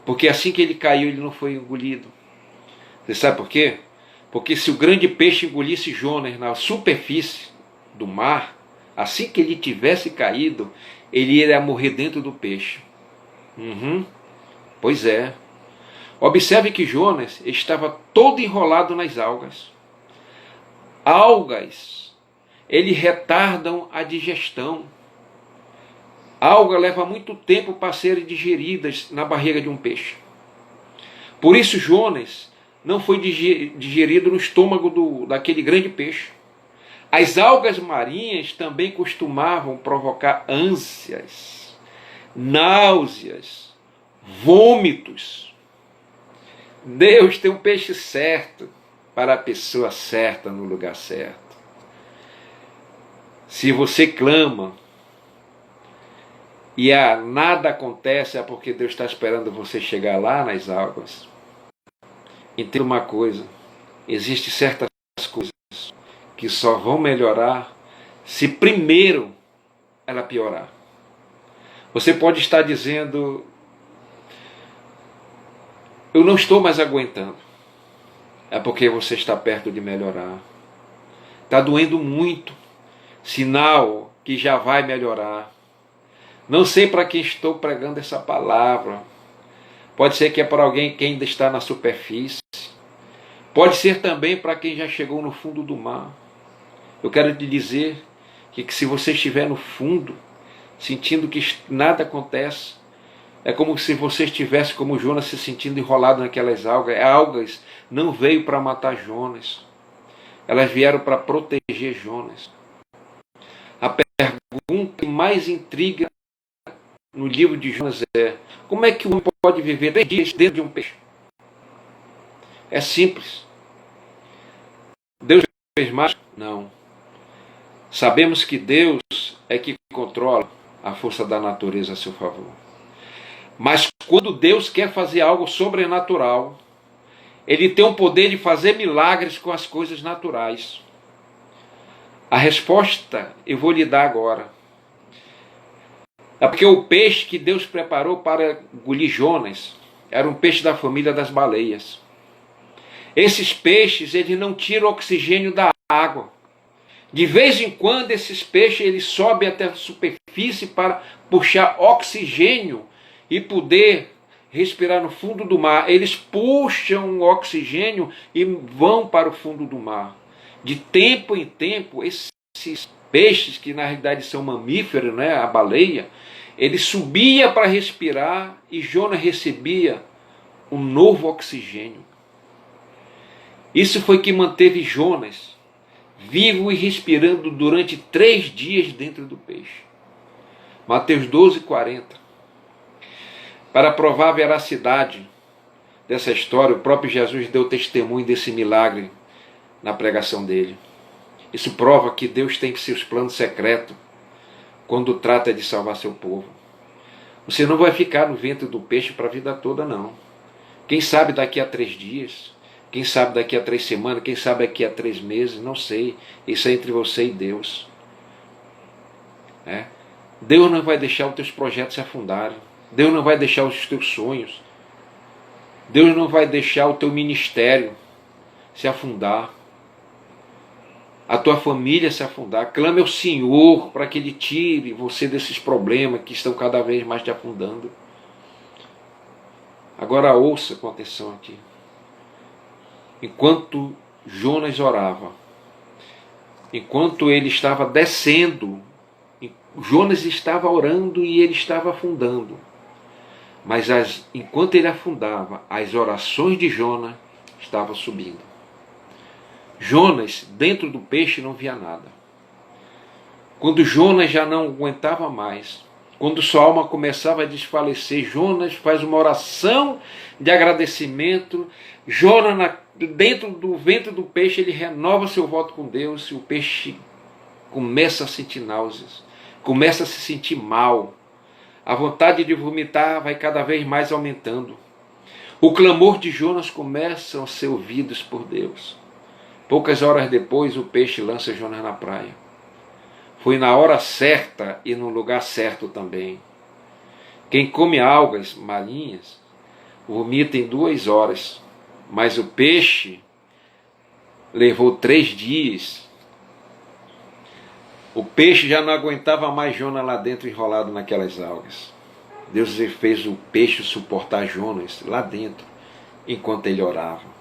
A: Porque assim que ele caiu, ele não foi engolido. Você sabe por quê? Porque se o grande peixe engolisse Jonas na superfície do mar, assim que ele tivesse caído, ele iria morrer dentro do peixe. Pois é. Observe que Jonas estava todo enrolado nas algas. Algas, eles retardam a digestão. A alga leva muito tempo para serem digeridas na barriga de um peixe. Por isso Jonas não foi digerido no estômago daquele grande peixe. As algas marinhas também costumavam provocar ânsias, náuseas, vômitos. Deus tem um peixe certo para a pessoa certa no lugar certo. Se você clama e nada acontece, é porque Deus está esperando você chegar lá nas águas. Entenda uma coisa: existem certas coisas que só vão melhorar se primeiro ela piorar. Você pode estar dizendo: eu não estou mais aguentando. É porque você está perto de melhorar. Está doendo muito. Sinal que já vai melhorar. Não sei para quem estou pregando essa palavra. Pode ser que é para alguém que ainda está na superfície. Pode ser também para quem já chegou no fundo do mar. Eu quero te dizer que se você estiver no fundo, sentindo que nada acontece, é como se você estivesse como Jonas, se sentindo enrolado naquelas algas. Algas não veio para matar Jonas. Elas vieram para proteger Jonas. A pergunta que mais intriga no livro de Jonas é: como é que o homem pode viver 3 dias dentro de um peixe? É simples. Deus fez mais? Não. Sabemos que Deus é que controla a força da natureza a seu favor. Mas quando Deus quer fazer algo sobrenatural, Ele tem o poder de fazer milagres com as coisas naturais. A resposta eu vou lhe dar agora. É porque o peixe que Deus preparou para engolir Jonas era um peixe da família das baleias. Esses peixes, eles não tiram oxigênio da água. De vez em quando, esses peixes eles sobem até a superfície para puxar oxigênio e poder respirar no fundo do mar. Eles puxam o oxigênio e vão para o fundo do mar. De tempo em tempo, esses peixes, que na realidade são mamíferos, né, a baleia, ele subia para respirar e Jonas recebia um novo oxigênio. Isso foi que manteve Jonas vivo e respirando durante 3 dias dentro do peixe. Mateus 12:40. Para provar a veracidade dessa história, o próprio Jesus deu testemunho desse milagre na pregação dele. Isso prova que Deus tem seus planos secretos quando trata de salvar seu povo. Você não vai ficar no ventre do peixe para a vida toda, não. Quem sabe daqui a 3 dias, quem sabe daqui a 3 semanas, quem sabe daqui a 3 meses, não sei. Isso é entre você e Deus. Deus não vai deixar os teus projetos se afundarem. Deus não vai deixar os teus sonhos. Deus não vai deixar o teu ministério se afundar. A tua família se afundar. Clame ao Senhor para que Ele tire você desses problemas que estão cada vez mais te afundando. Agora ouça com atenção aqui. Enquanto Jonas orava, enquanto ele estava descendo, Jonas estava orando e ele estava afundando. Mas enquanto ele afundava, as orações de Jonas estavam subindo. Jonas, dentro do peixe, não via nada. Quando Jonas já não aguentava mais, quando sua alma começava a desfalecer, Jonas faz uma oração de agradecimento. Jonas, dentro do ventre do peixe, ele renova seu voto com Deus e o peixe começa a sentir náuseas, começa a se sentir mal. A vontade de vomitar vai cada vez mais aumentando. O clamor de Jonas começa a ser ouvidos por Deus. Poucas horas depois, o peixe lança Jonas na praia. Foi na hora certa e no lugar certo também. Quem come algas marinhas vomita em 2 horas, mas o peixe levou 3 dias. O peixe já não aguentava mais Jonas lá dentro enrolado naquelas algas. Deus fez o peixe suportar Jonas lá dentro, enquanto ele orava.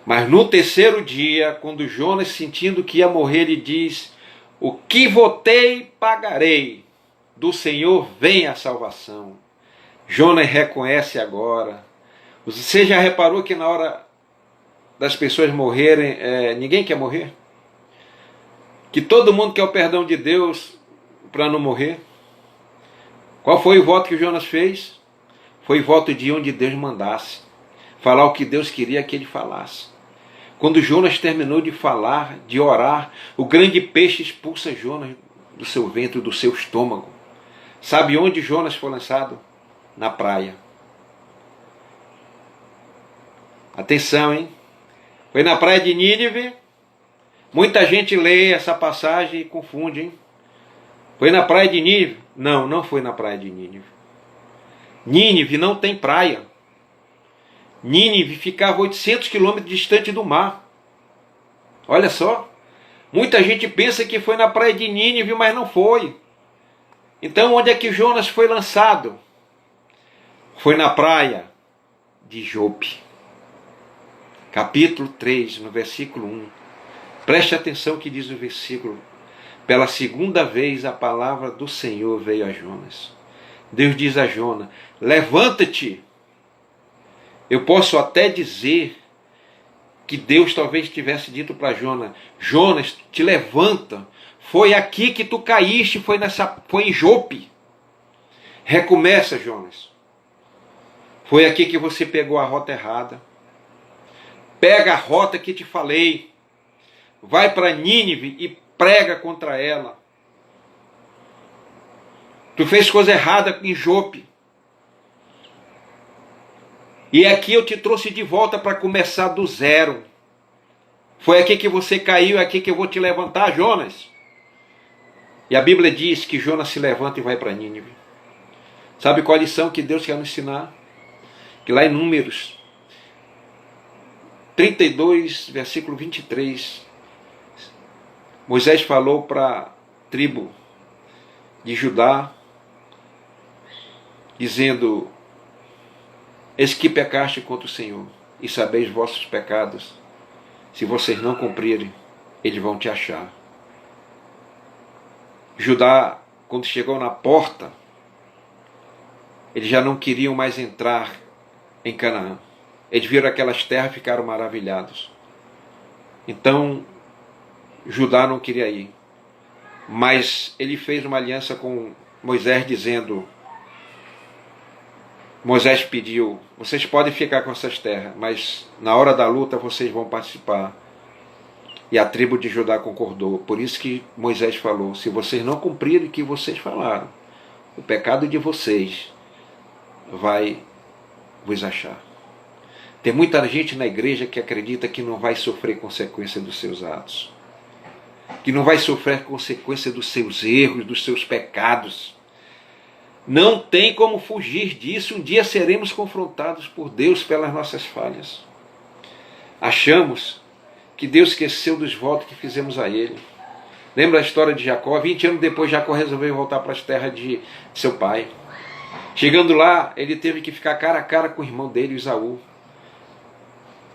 A: Mas no 3º dia, quando Jonas, sentindo que ia morrer, ele diz: o que votei, pagarei. Do Senhor vem a salvação. Jonas reconhece agora. Você já reparou que na hora das pessoas morrerem, ninguém quer morrer? Que todo mundo quer o perdão de Deus para não morrer? Qual foi o voto que Jonas fez? Foi o voto de onde Deus mandasse. Falar o que Deus queria que ele falasse. Quando Jonas terminou de falar, de orar, o grande peixe expulsa Jonas do seu ventre, do seu estômago. Sabe onde Jonas foi lançado? Na praia. Atenção, hein? Foi na praia de Nínive. Muita gente lê essa passagem e confunde, hein? Foi na praia de Nínive? Não, não foi na praia de Nínive. Nínive não tem praia. Nínive ficava 800 quilômetros distante do mar. Olha só. Muita gente pensa que foi na praia de Nínive, mas não foi. Então onde é que Jonas foi lançado? Foi na praia de Jope. Capítulo 3, no versículo 1. Preste atenção que diz o versículo. Pela 2ª vez a palavra do Senhor veio a Jonas. Deus diz a Jonas: levanta-te. Eu posso até dizer que Deus talvez tivesse dito para Jonas: Jonas, te levanta. Foi aqui que tu caíste, foi em Jope. Recomeça, Jonas. Foi aqui que você pegou a rota errada. Pega a rota que te falei. Vai para Nínive e prega contra ela. Tu fez coisa errada em Jope. E aqui eu te trouxe de volta para começar do zero. Foi aqui que você caiu, é aqui que eu vou te levantar, Jonas. E a Bíblia diz que Jonas se levanta e vai para Nínive. Sabe qual a lição que Deus quer nos ensinar? Que lá em Números 32, versículo 23, Moisés falou para a tribo de Judá, dizendo: eis que pecaste contra o Senhor, e sabeis vossos pecados. Se vocês não cumprirem, eles vão te achar. Judá, quando chegou na porta, eles já não queriam mais entrar em Canaã. Eles viram aquelas terras e ficaram maravilhados. Então, Judá não queria ir. Mas ele fez uma aliança com Moisés, dizendo: Moisés pediu, vocês podem ficar com essas terras, mas na hora da luta vocês vão participar. E a tribo de Judá concordou. Por isso que Moisés falou: se vocês não cumprirem o que vocês falaram, o pecado de vocês vai vos achar. Tem muita gente na igreja que acredita que não vai sofrer consequência dos seus atos, que não vai sofrer consequência dos seus erros, dos seus pecados. Não tem como fugir disso. Um dia seremos confrontados por Deus pelas nossas falhas. Achamos que Deus esqueceu dos votos que fizemos a Ele. Lembra a história de Jacó? 20 anos depois, Jacó resolveu voltar para as terras de seu pai. Chegando lá, ele teve que ficar cara a cara com o irmão dele, Esaú.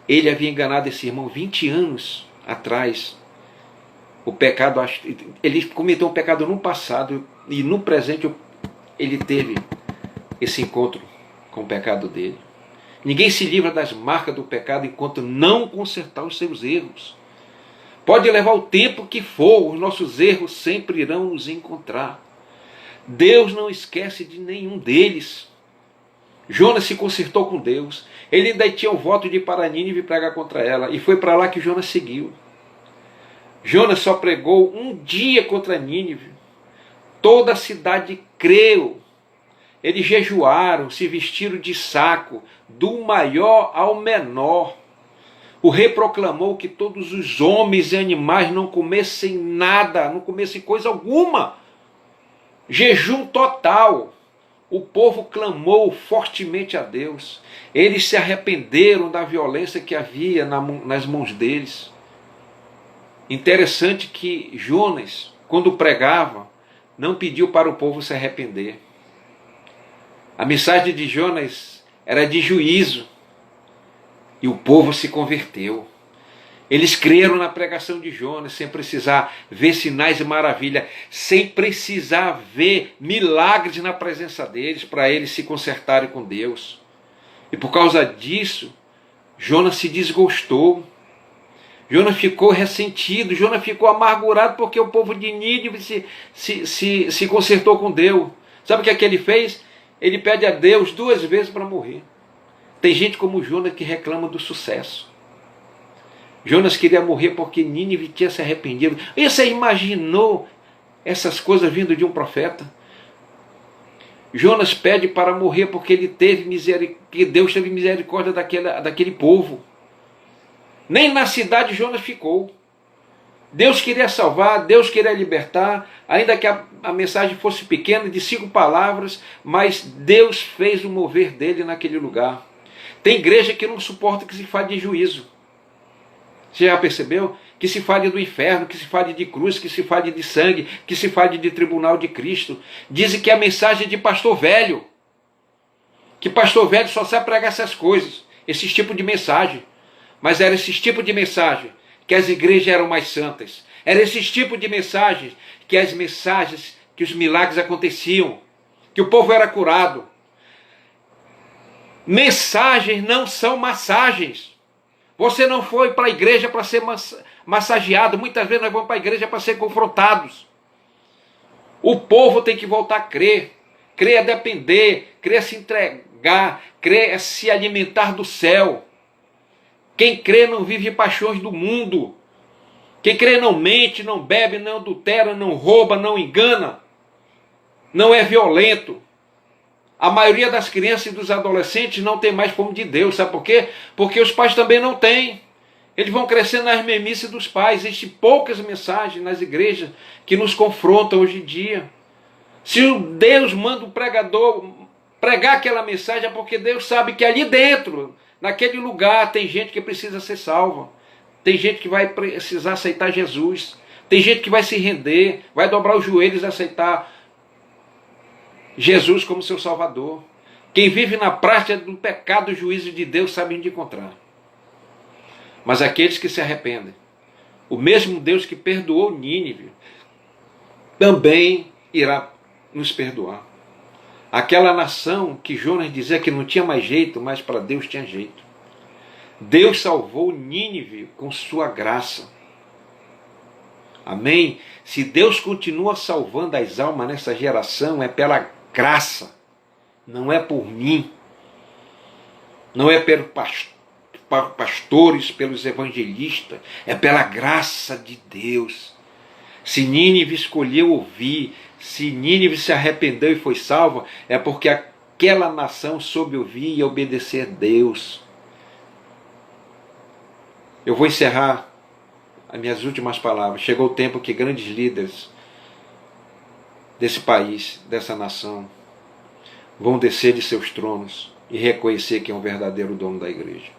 A: Ele havia enganado esse irmão 20 anos atrás. O pecado, ele cometeu um pecado no passado, e no presente ele teve esse encontro com o pecado dele. Ninguém se livra das marcas do pecado enquanto não consertar os seus erros. Pode levar o tempo que for, os nossos erros sempre irão nos encontrar. Deus não esquece de nenhum deles. Jonas se consertou com Deus. Ele ainda tinha o voto de ir para Nínive e pregar contra ela. E foi para lá que Jonas seguiu. Jonas só pregou um dia contra Nínive. Toda a cidade creu. Eles jejuaram, se vestiram de saco, do maior ao menor. O rei proclamou que todos os homens e animais não comessem nada, não comessem coisa alguma. Jejum total. O povo clamou fortemente a Deus. Eles se arrependeram da violência que havia nas mãos deles. Interessante que Jonas, quando pregava, não pediu para o povo se arrepender. A mensagem de Jonas era de juízo. E o povo se converteu. Eles creram na pregação de Jonas sem precisar ver sinais e maravilhas, sem precisar ver milagres na presença deles, para eles se consertarem com Deus. E por causa disso, Jonas se desgostou. Jonas ficou ressentido, Jonas ficou amargurado porque o povo de Nínive se consertou com Deus. Sabe o que ele fez? Ele pede a Deus 2 vezes para morrer. Tem gente como Jonas que reclama do sucesso. Jonas queria morrer porque Nínive tinha se arrependido. E você imaginou essas coisas vindo de um profeta? Jonas pede para morrer porque ele teve misericórdia, Deus teve misericórdia daquele povo. Nem na cidade Jonas ficou. Deus queria salvar, Deus queria libertar, ainda que a mensagem fosse pequena, de 5 palavras, mas Deus fez o mover dele naquele lugar. Tem igreja que não suporta que se fale de juízo. Você já percebeu? Que se fale do inferno, que se fale de cruz, que se fale de sangue, que se fale de tribunal de Cristo. Dizem que é a mensagem de pastor velho. Que pastor velho só sabe pregar essas coisas, esse tipo de mensagem. Mas era esse tipo de mensagem que as igrejas eram mais santas. Era esse tipo de mensagem que as mensagens, que os milagres aconteciam, que o povo era curado. Mensagens não são massagens. Você não foi para a igreja para ser massageado. Muitas vezes nós vamos para a igreja para ser confrontados. O povo tem que voltar a crer. Crer é depender, crer é se entregar, crer é se alimentar do céu. Quem crê não vive paixões do mundo. Quem crê não mente, não bebe, não adultera, não rouba, não engana. Não é violento. A maioria das crianças e dos adolescentes não tem mais fome de Deus. Sabe por quê? Porque os pais também não têm. Eles vão crescendo nas mesmices dos pais. Existem poucas mensagens nas igrejas que nos confrontam hoje em dia. Se Deus manda o pregador pregar aquela mensagem, é porque Deus sabe que ali dentro, naquele lugar, tem gente que precisa ser salva. Tem gente que vai precisar aceitar Jesus. Tem gente que vai se render, vai dobrar os joelhos e aceitar Jesus como seu Salvador. Quem vive na prática do pecado e do juízo de Deus sabe onde encontrar. Mas aqueles que se arrependem, o mesmo Deus que perdoou Nínive, também irá nos perdoar. Aquela nação que Jonas dizia que não tinha mais jeito, mas para Deus tinha jeito. Deus salvou Nínive com sua graça. Amém? Se Deus continua salvando as almas nessa geração, é pela graça, não é por mim, não é pelos pastores, pelos evangelistas, é pela graça de Deus. Se Nínive escolheu ouvir, se Nínive se arrependeu e foi salva, é porque aquela nação soube ouvir e obedecer a Deus. Eu vou encerrar as minhas últimas palavras. Chegou o tempo que grandes líderes desse país, dessa nação, vão descer de seus tronos e reconhecer quem é o verdadeiro dono da igreja.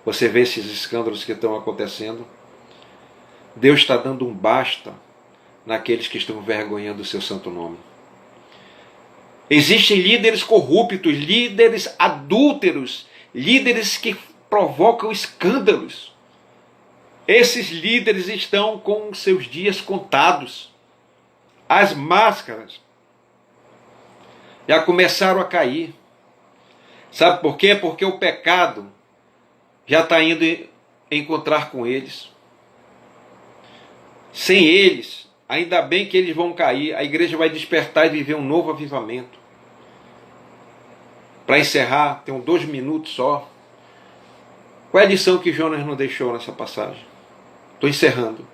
A: Você vê esses escândalos que estão acontecendo? Deus está dando um basta naqueles que estão envergonhando o seu santo nome. Existem líderes corruptos, líderes adúlteros, líderes que provocam escândalos. Esses líderes estão com seus dias contados. As máscaras já começaram a cair. Sabe por quê? Porque o pecado já está indo encontrar com eles. Sem eles, ainda bem que eles vão cair, a igreja vai despertar e viver um novo avivamento. Para encerrar, tenho 2 minutos só. Qual é a lição que Jonas não deixou nessa passagem? Estou encerrando.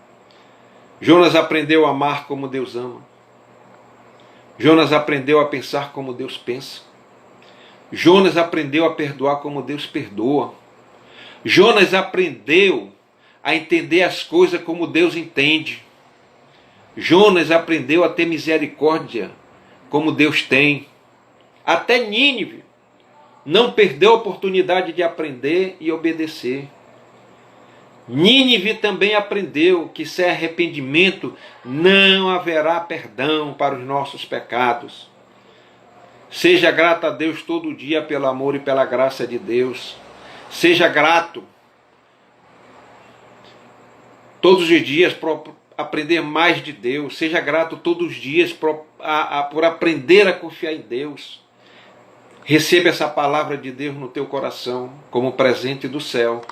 A: Jonas aprendeu a amar como Deus ama. Jonas aprendeu a pensar como Deus pensa. Jonas aprendeu a perdoar como Deus perdoa. Jonas aprendeu a entender as coisas como Deus entende. Jonas aprendeu a ter misericórdia como Deus tem. Até Nínive não perdeu a oportunidade de aprender e obedecer. Nínive também aprendeu que sem arrependimento não haverá perdão para os nossos pecados. Seja grato a Deus todo dia pelo amor e pela graça de Deus. Seja grato todos os dias por aprender mais de Deus. Seja grato todos os dias por aprender a confiar em Deus. Receba essa palavra de Deus no teu coração como presente do céu,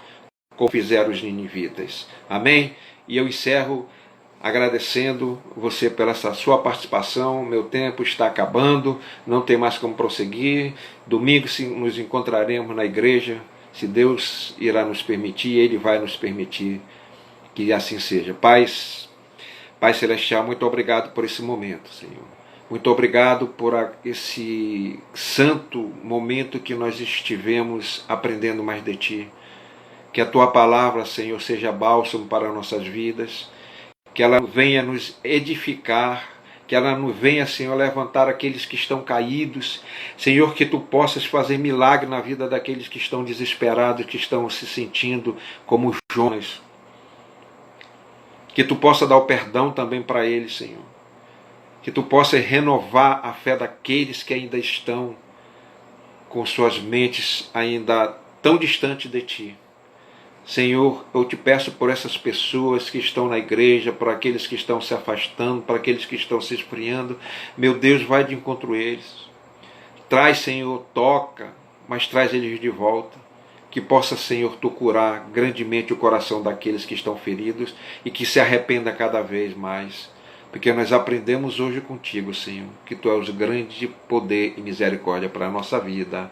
A: como fizeram os ninivitas. Amém? E eu encerro agradecendo você pela essa sua participação. Meu tempo está acabando, não tem mais como prosseguir. Domingo nos encontraremos na igreja, se Deus irá nos permitir, Ele vai nos permitir que assim seja. Pai Celestial, muito obrigado por esse momento, Senhor. Muito obrigado por esse santo momento que nós estivemos aprendendo mais de Ti. Que a Tua palavra, Senhor, seja bálsamo para nossas vidas, que ela venha nos edificar, que ela nos venha, Senhor, levantar aqueles que estão caídos. Senhor, que Tu possas fazer milagre na vida daqueles que estão desesperados, que estão se sentindo como Jonas. Que Tu possa dar o perdão também para eles, Senhor. Que Tu possa renovar a fé daqueles que ainda estão com suas mentes ainda tão distantes de Ti. Senhor, eu Te peço por essas pessoas que estão na igreja, por aqueles que estão se afastando, por aqueles que estão se esfriando. Meu Deus, vai de encontro a eles. Traz, Senhor, toca, mas traz eles de volta. Que possa, Senhor, Tu curar grandemente o coração daqueles que estão feridos e que se arrependa cada vez mais. Porque nós aprendemos hoje contigo, Senhor, que Tu és o grande poder e misericórdia para a nossa vida.